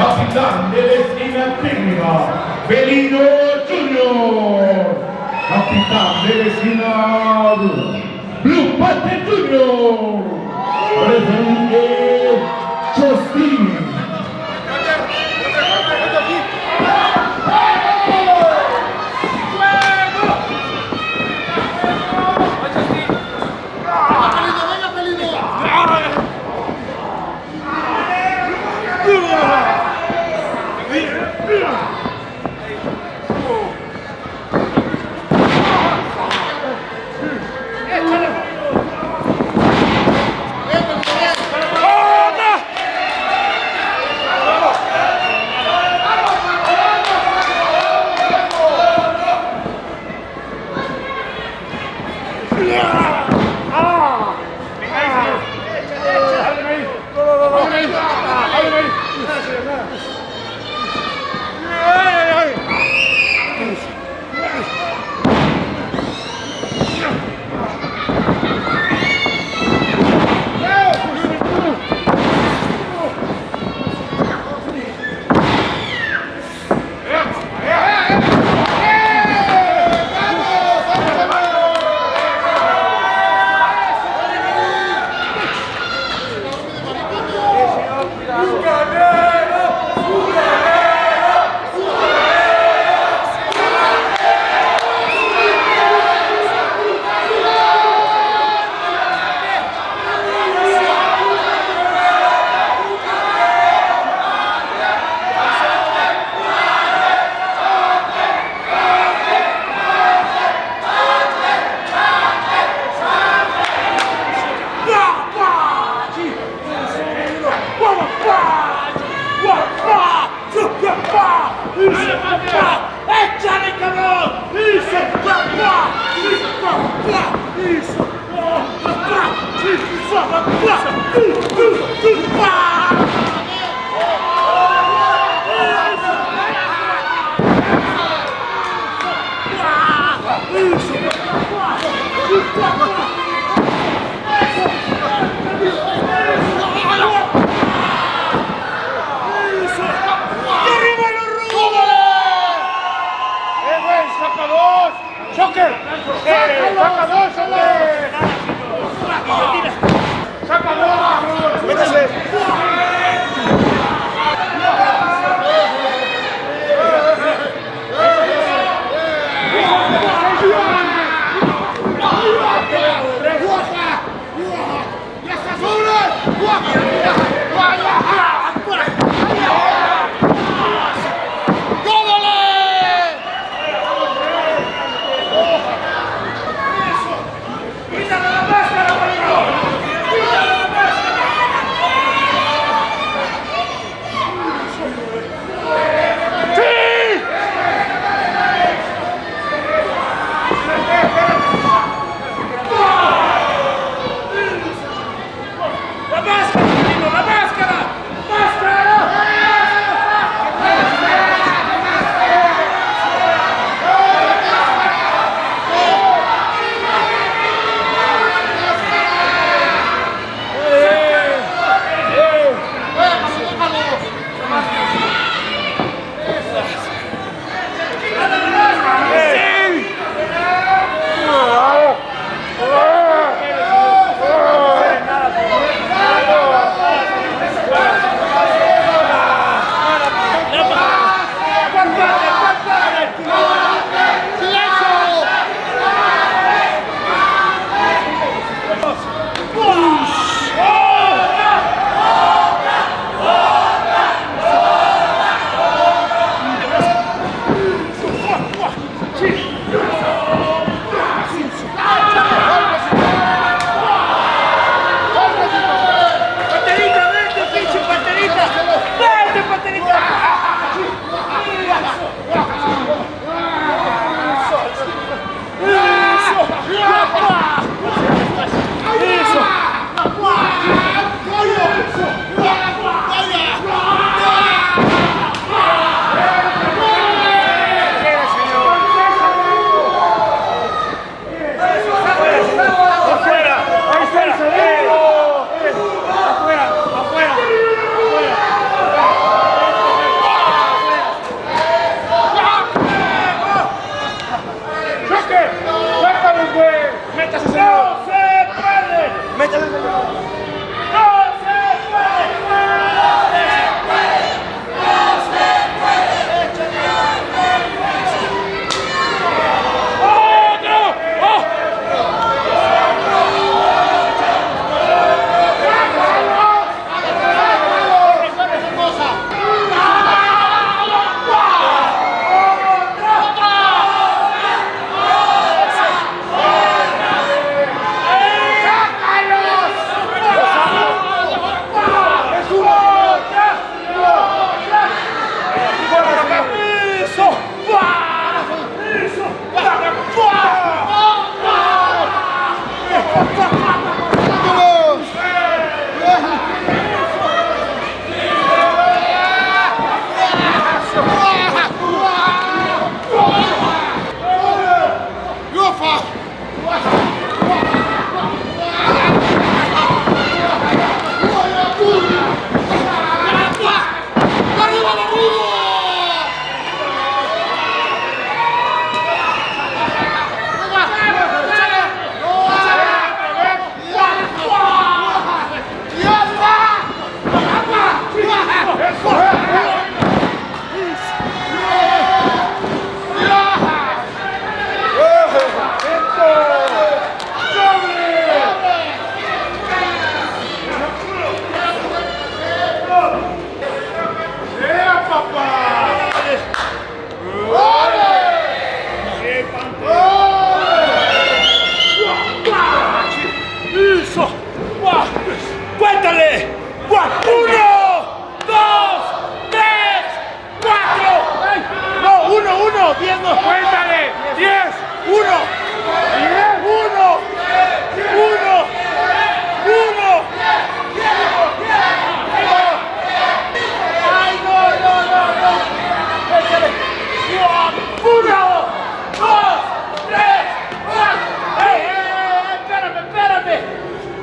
capitán de la esquina activa, Felino Junior, capitán de la esquina Blue Panther Junior, presidente Justin. ¡La máscara!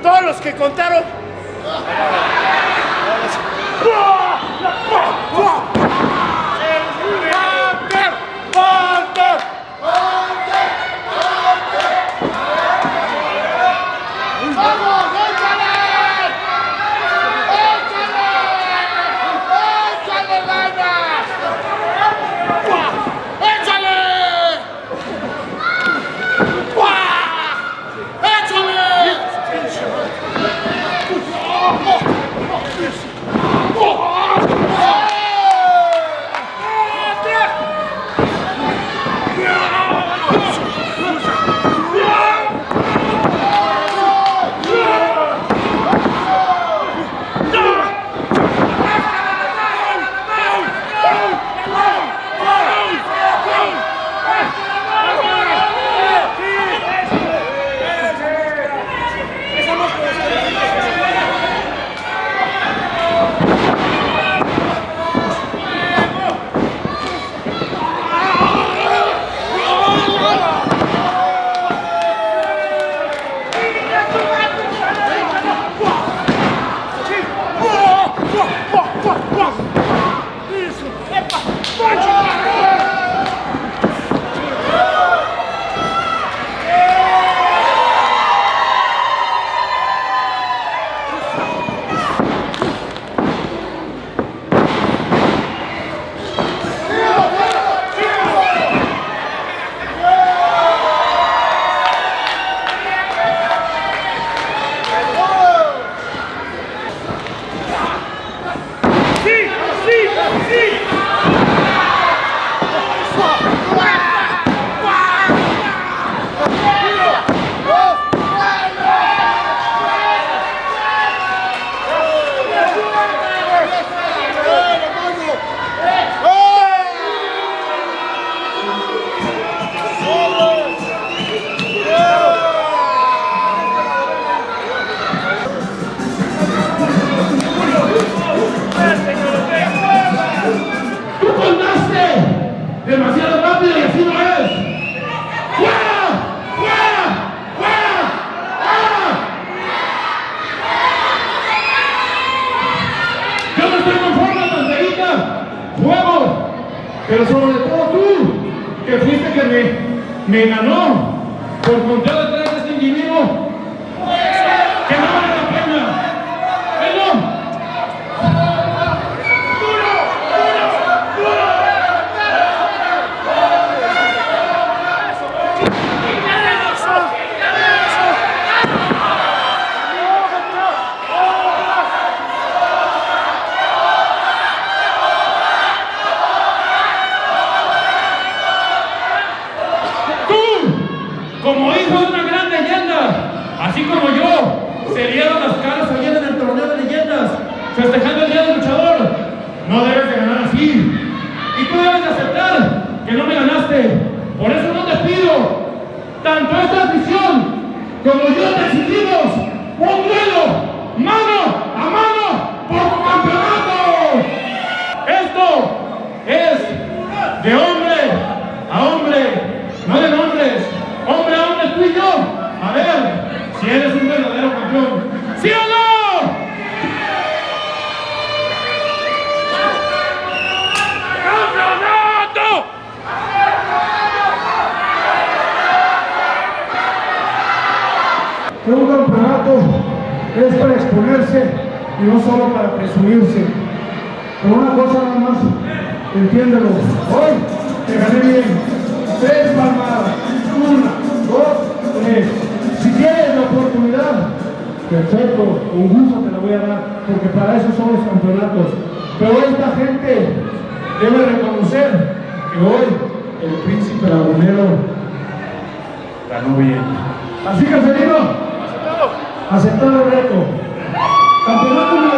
Todos los que contaron. demasiado rápido y así no es. ¡Fuera! ¡Fuera! ¡Fuera! ¡Fuera! Yo no estoy conforme, Panterita. ¡Fuego! Pero sobre todo tú, que fuiste que me ganó por conteo de 3 de este individuo. Que no vale la pena. ¡Felino! Como hijo de una gran leyenda, así como yo, se dieron las caras ayer en el torneo de leyendas, festejando el día del luchador. No debes de ganar así. Y tú debes de aceptar que no me ganaste. Por eso no te pido, tanto esta afición como yo decidimos un duelo mano a mano por tu campeonato. Esto es de hombre a hombre, no de nombres. Hombre a hombre, tú y yo. A ver si eres un verdadero campeón. ¿Sí o no? ¡Campeonato! Un campeonato es para exponerse y no solo para presumirse. Pero una cosa nada más, entiéndelo. Hoy te gané bien. 3 palmadas. 1, 2, 3. Si tienes la oportunidad, perfecto, con gusto te la voy a dar, porque para eso son los campeonatos. Pero esta gente debe reconocer que hoy el príncipe lagunero ganó bien. Así que Felino, aceptado el reto. Campeonato